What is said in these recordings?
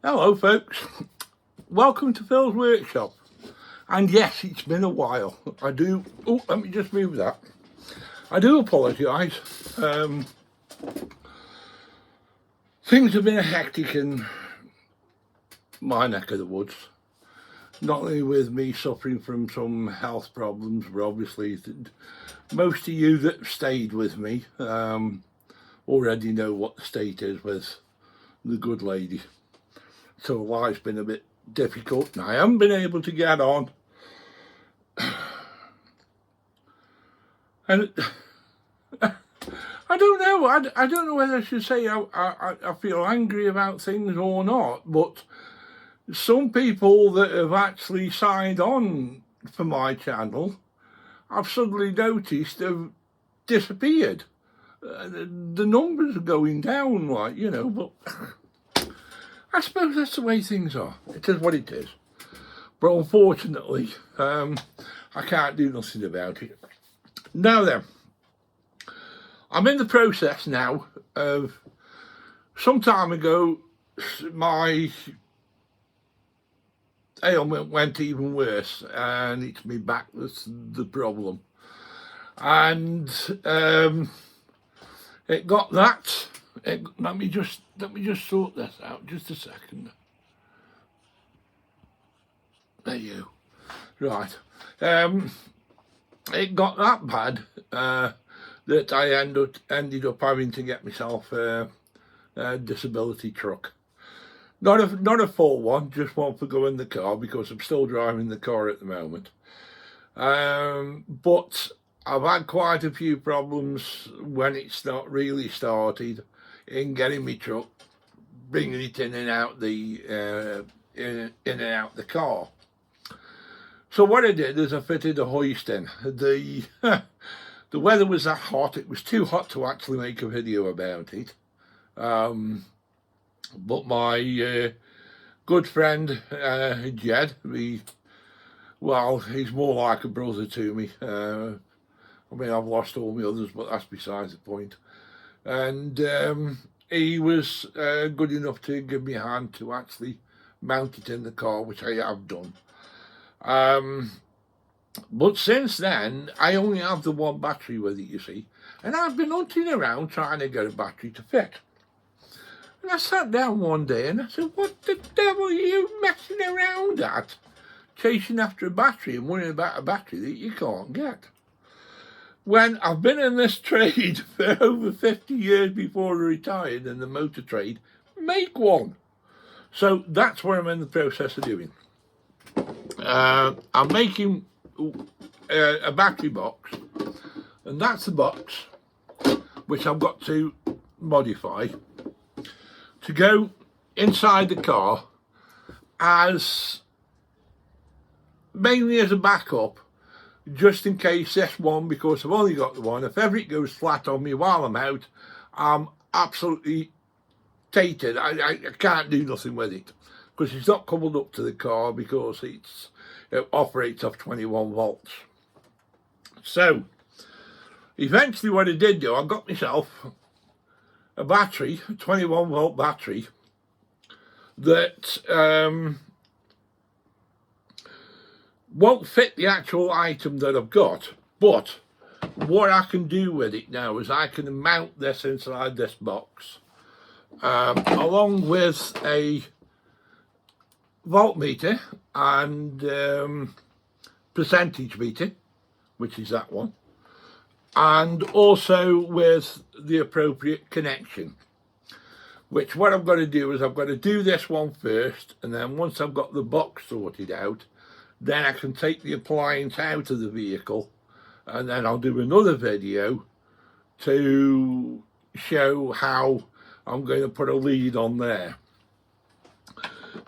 Hello folks, welcome to Phil's Workshop. And yes, it's been a while. Let me just move that. I do apologise. Things have been hectic in my neck of the woods. Not only with me suffering from some health problems, but obviously most of you that have stayed with me already know what the state is with the good lady. So life's been a bit difficult and I haven't been able to get on. And I don't know. I don't know whether I should say I feel angry about things or not, but some people that have actually signed on for my channel, I've suddenly noticed have disappeared. The numbers are going down, but I suppose that's the way things are. It is what it is. But unfortunately, I can't do nothing about it. Now then, I'm in the process now of, some time ago, my ailment went even worse, and it's my back that's the problem. And it got that. Let me just sort this out just a second. There you right. It got that bad that I ended up having to get myself a disability truck. Not a full one, just one for going in the car, because I'm still driving the car at the moment. But I've had quite a few problems when it's not really started in getting my truck, bringing it in and out the in and out the car. So what I did is I fitted a hoist in. The weather was that hot; it was too hot to actually make a video about it. But my good friend Jed, he's more like a brother to me. I mean, I've lost all my others, but that's besides the point. And he was good enough to give me a hand to actually mount it in the car, which I have done. But since then, I only have the one battery with it, you see. And I've been hunting around trying to get a battery to fit. And I sat down one day and I said, what the devil are you messing around at? Chasing after a battery and worrying about a battery that you can't get. When I've been in this trade for over 50 years before I retired in the motor trade, make one. So that's what I'm in the process of doing. I'm making a battery box, and that's the box which I've got to modify to go inside the car as mainly as a backup, just in case this one, because I've only got the one, if ever it goes flat on me while I'm out, I'm absolutely tated. I can't do nothing with it, because it's not coupled up to the car, because it operates off 21 volts. So eventually what I did do, I got myself a battery, a 21 volt battery, that won't fit the actual item that I've got, but what I can do with it now is I can mount this inside this box, along with a voltmeter and percentage meter, which is that one, and also with the appropriate connection. Which what I've got to do is I've got to do this one first, and then once I've got the box sorted out, then I can take the appliance out of the vehicle, and then I'll do another video to show how I'm going to put a lead on there.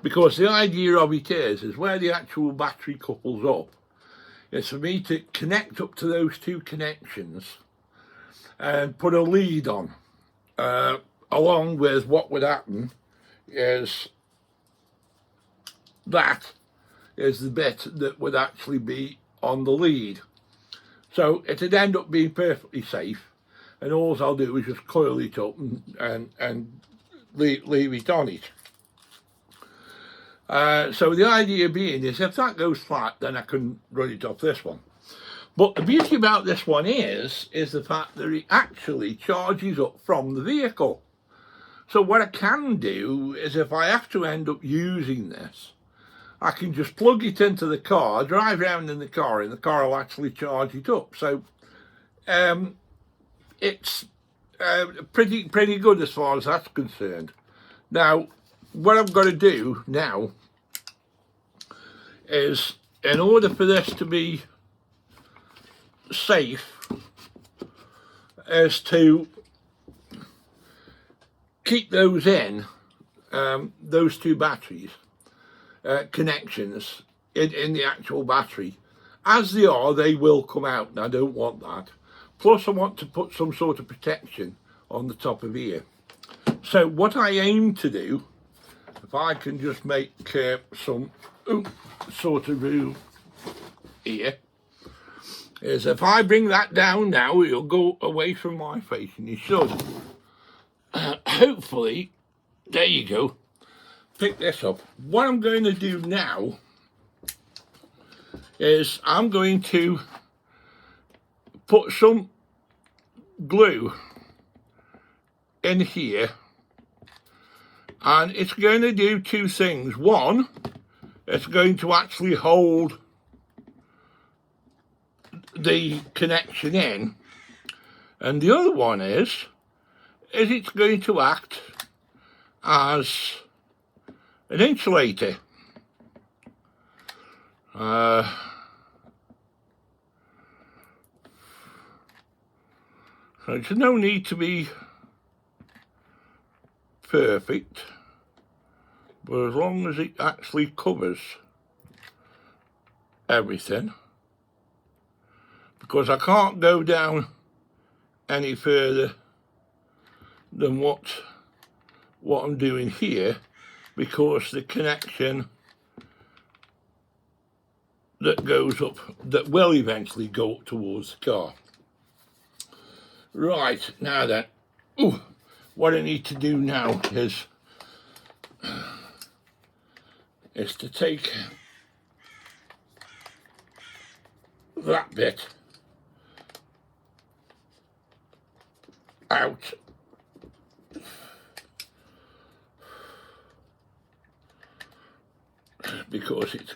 Because the idea of it is where the actual battery couples up, is for me to connect up to those two connections and put a lead on. Along with what would happen is that is the bit that would actually be on the lead. So it'd end up being perfectly safe, and all I'll do is just coil it up and leave it on it. So the idea being is if that goes flat, then I can run it off this one. But the beauty about this one is the fact that it actually charges up from the vehicle. So what I can do is if I have to end up using this, I can just plug it into the car, drive around in the car, and the car will actually charge it up. So it's pretty good as far as that's concerned. Now, what I've got to do now is, in order for this to be safe, is to keep those in, those two batteries, connections in the actual battery. As they are, they will come out, and I don't want that. Plus I want to put some sort of protection on the top of here. So what I aim to do, if I can just make some sort of room here, is if I bring that down now, it'll go away from my face, and you should hopefully, there you go, pick this up. What I'm going to do now is I'm going to put some glue in here, and it's going to do two things. One, it's going to actually hold the connection in, and the other one is it's going to act as an insulator. So there's no need to be perfect, but as long as it actually covers everything, because I can't go down any further than what I'm doing here, because the connection that goes up, that will eventually go up towards the car. Right, now then, what I need to do now is to take that bit out, because it's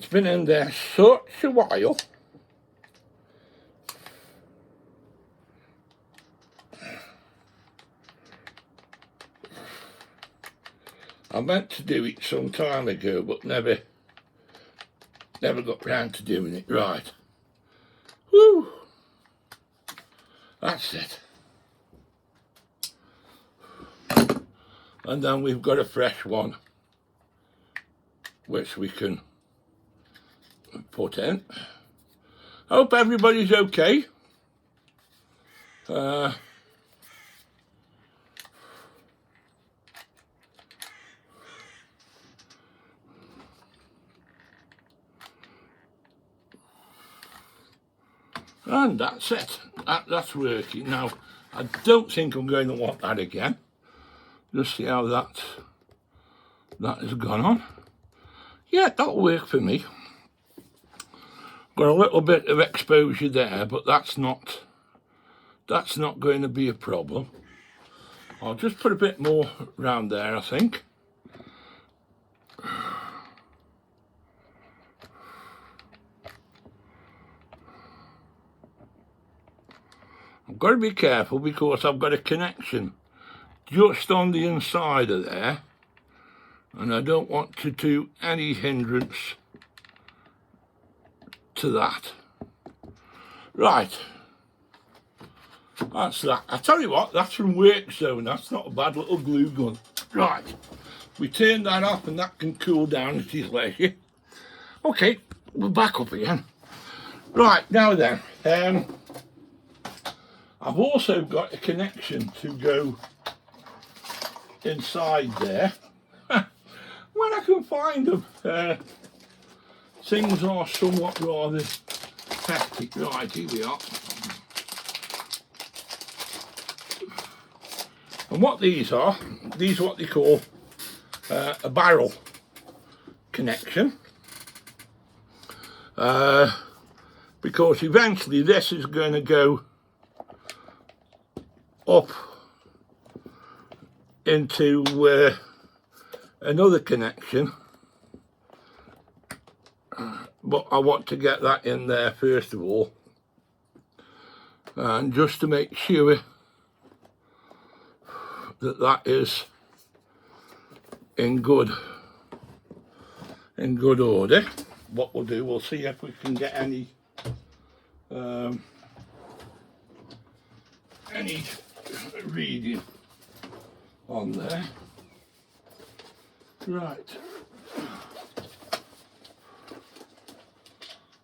been in there such a while. I meant to do it some time ago, but never got round to doing it right. Woo! That's it. And then we've got a fresh one, which we can put in. Hope everybody's okay. And that's it. That's working. Now, I don't think I'm going to want that again. Just see how that has gone on. Yeah, that'll work for me. Got a little bit of exposure there, but that's not going to be a problem. I'll just put a bit more around there, I think. I've got to be careful because I've got a connection just on the inside of there, and I don't want to do any hindrance to that. Right, that's that. I tell you what, that's from Work Zone. That's not a bad little glue gun. Right, we turn that off and that can cool down at his leisure. Okay, we're back up again. Right, now then, I've also got a connection to go inside there. When I can find them, things are somewhat rather hectic. Right, here we are. And what these are what they call a barrel. connection, because eventually this is going to go up into another connection, but I want to get that in there first of all, and just to make sure that that is in good order. What we'll do, we'll see if we can get any reading on there. Right,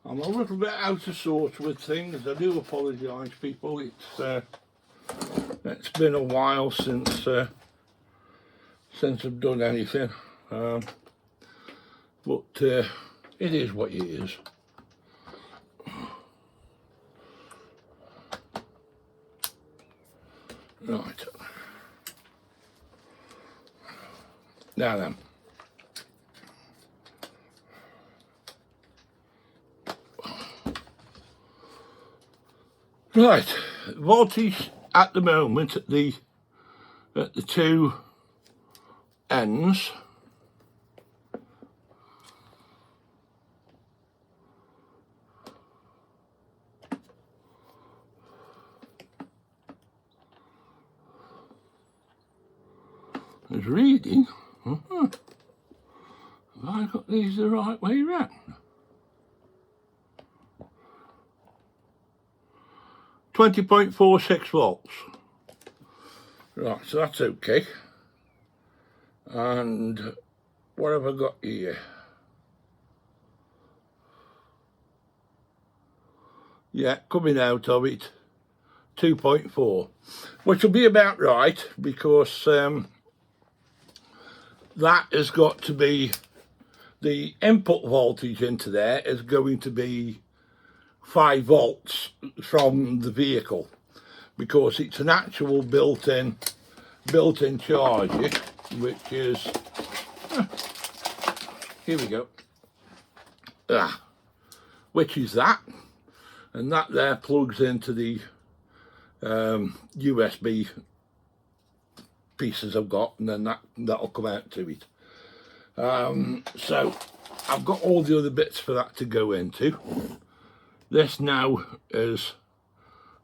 I'm a little bit out of sorts with things. I do apologise, people. It's been a while since I've done anything, but it is what it is. Right, now then, right, voltage at the moment at the two ends is reading. Have I got these the right way round? 20.46 volts. Right, so that's okay. And what have I got here? Yeah, coming out of it, 2.4, which will be about right, because that has got to be, the input voltage into there is going to be 5 volts from the vehicle, because it's an actual built-in charger, which is here we go, which is that, and that there plugs into the USB pieces I've got, and then that'll come out to it. So I've got all the other bits for that to go into. This now is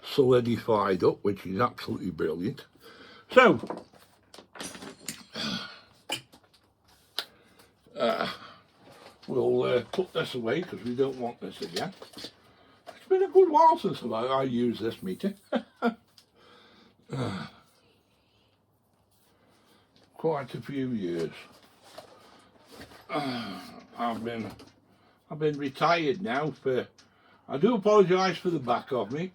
solidified up, which is absolutely brilliant. So we'll put this away because we don't want this again. It's been a good while since I used this meter. Quite a few years. I've been retired now for, I do apologise for the back of me.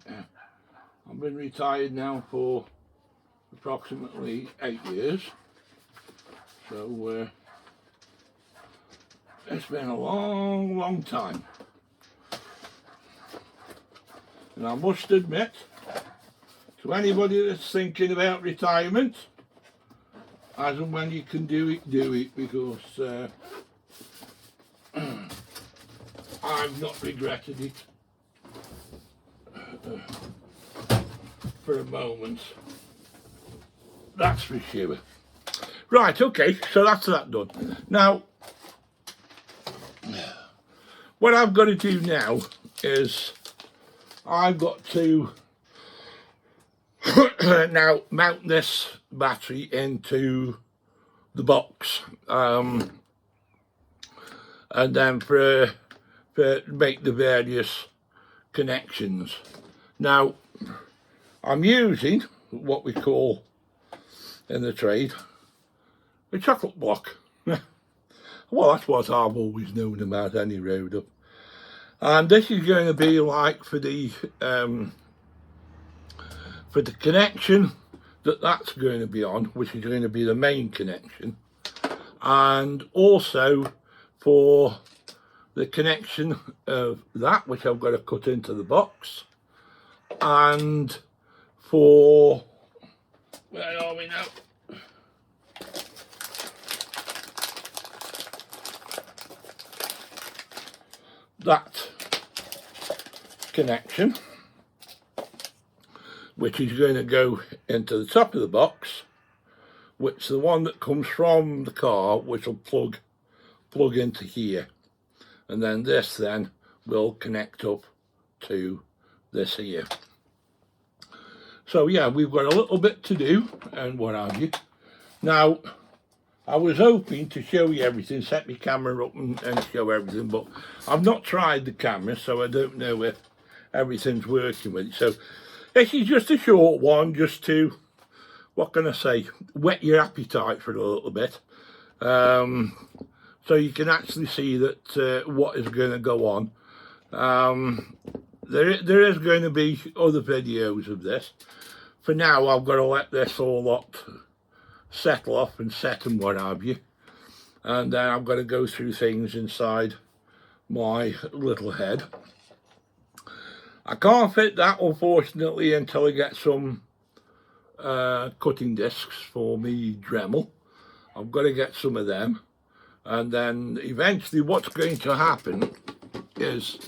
I've been retired now for approximately 8 years. So it's been a long time. And I must admit, to anybody that's thinking about retirement, as and when you can do it, because I've not regretted it for a moment, that's for sure. Right, okay, so that's that done. Now, what I've got to do now is I've got to now mount this battery into the box, and then for make the various connections. Now I'm using what we call in the trade a chocolate block. Well, that's what I've always known about any road up. And this is going to be like for the connection that's going to be on, which is going to be the main connection, and also for the connection of that, which I've got to cut into the box, and for, where are we now? that connection, which is going to go into the top of the box, which the one that comes from the car, which will plug into here, and then this then will connect up to this here. So yeah, we've got a little bit to do and what have you. Now, I was hoping to show you everything, set my camera up and show everything, but I've not tried the camera, so I don't know if everything's working with it. So this is just a short one, just to, what can I say, whet your appetite for a little bit. So you can actually see that what is going to go on. There is going to be other videos of this. For now, I've got to let this all up, settle off and set and what have you. And then I've got to go through things inside my little head. I can't fit that, unfortunately, until I get some cutting discs for me Dremel. I've got to get some of them. And then eventually what's going to happen is,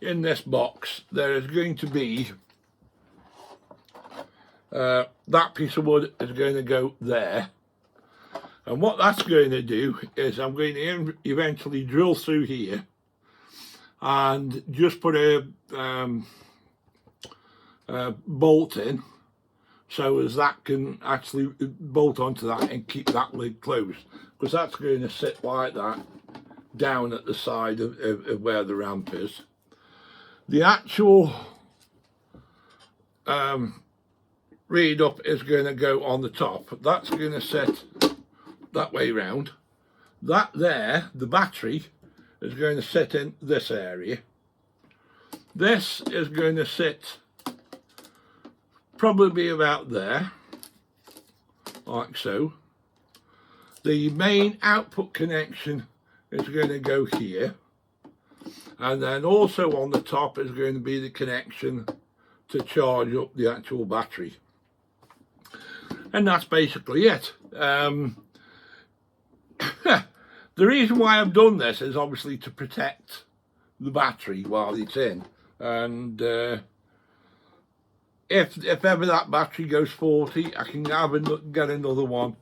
in this box, there is going to be that piece of wood is going to go there, and what that's going to do is I'm going to eventually drill through here and just put a bolt in, so as that can actually bolt onto that and keep that lid closed, because that's going to sit like that down at the side of where the ramp is. The actual reed up is going to go on the top. That's going to sit that way round. That there, the battery, is going to sit in this area. This is going to sit probably about there, like so. The main output connection is going to go here, and then also on the top is going to be the connection to charge up the actual battery. And that's basically it. The reason why I've done this is obviously to protect the battery while it's in, and if ever that battery goes faulty, I can get another one.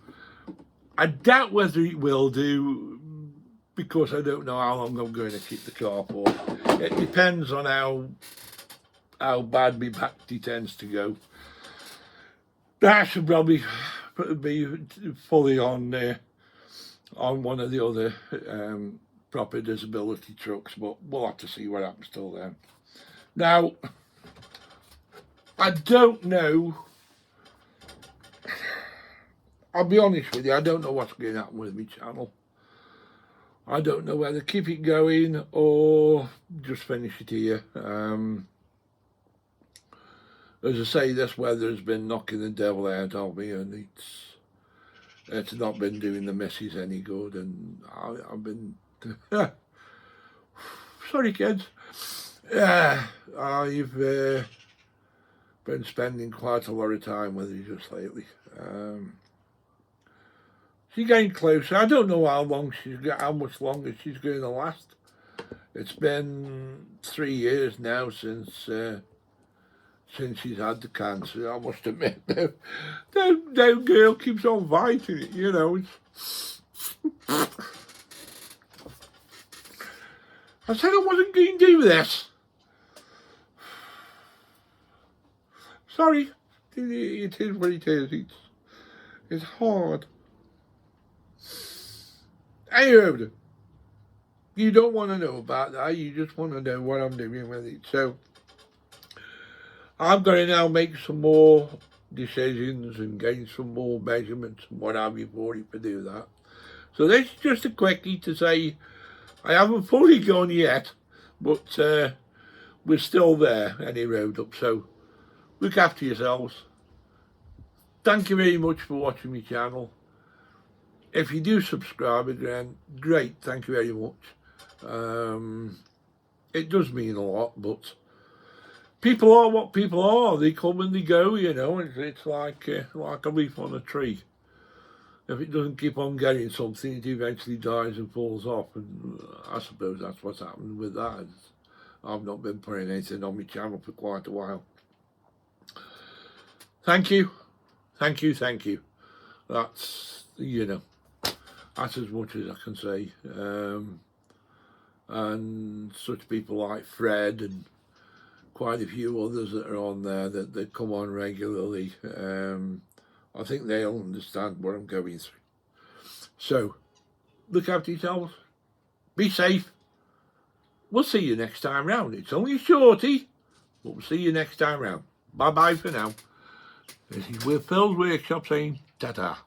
I doubt whether it will do, because I don't know how long I'm going to keep the car for. It depends on how bad my battery tends to go. That should probably be fully on one of the other proper disability trucks, but we'll have to see what happens till then. Now, I don't know, I'll be honest with you, I don't know what's going to happen with my channel. I don't know whether keep it going or just finish it here. As I say, this weather has been knocking the devil out of me, and it's not been doing the missus any good, and I've been sorry kids, I've been spending quite a lot of time with her just lately. She's getting closer. I don't know how much longer she's going to last. It's been 3 years now since she's had the cancer. I must admit, no girl keeps on fighting it, you know. I said I wasn't going to do this. Sorry, it is what it is. It's hard. Anyway, you don't want to know about that. You just want to know what I'm doing with it. So I'm going to now make some more decisions and gain some more measurements and what have you for it to do that. So this is just a quickie to say I haven't fully gone yet, but we're still there any road up. So look after yourselves. Thank you very much for watching my channel. If you do subscribe again, great, thank you very much. It does mean a lot, but people are what people are. They come and they go, you know. It's like a leaf on a tree. If it doesn't keep on getting something, it eventually dies and falls off. And I suppose that's what's happened with that. I've not been putting anything on my channel for quite a while. Thank you. Thank you, thank you. That's, you know, that's as much as I can say. And such people like Fred and quite a few others that are on there that come on regularly, I think they'll understand what I'm going through. So, look after yourselves. Be safe. We'll see you next time round. It's only a shorty, but we'll see you next time round. Bye-bye for now. This is Phil's Workshop saying ta-ta.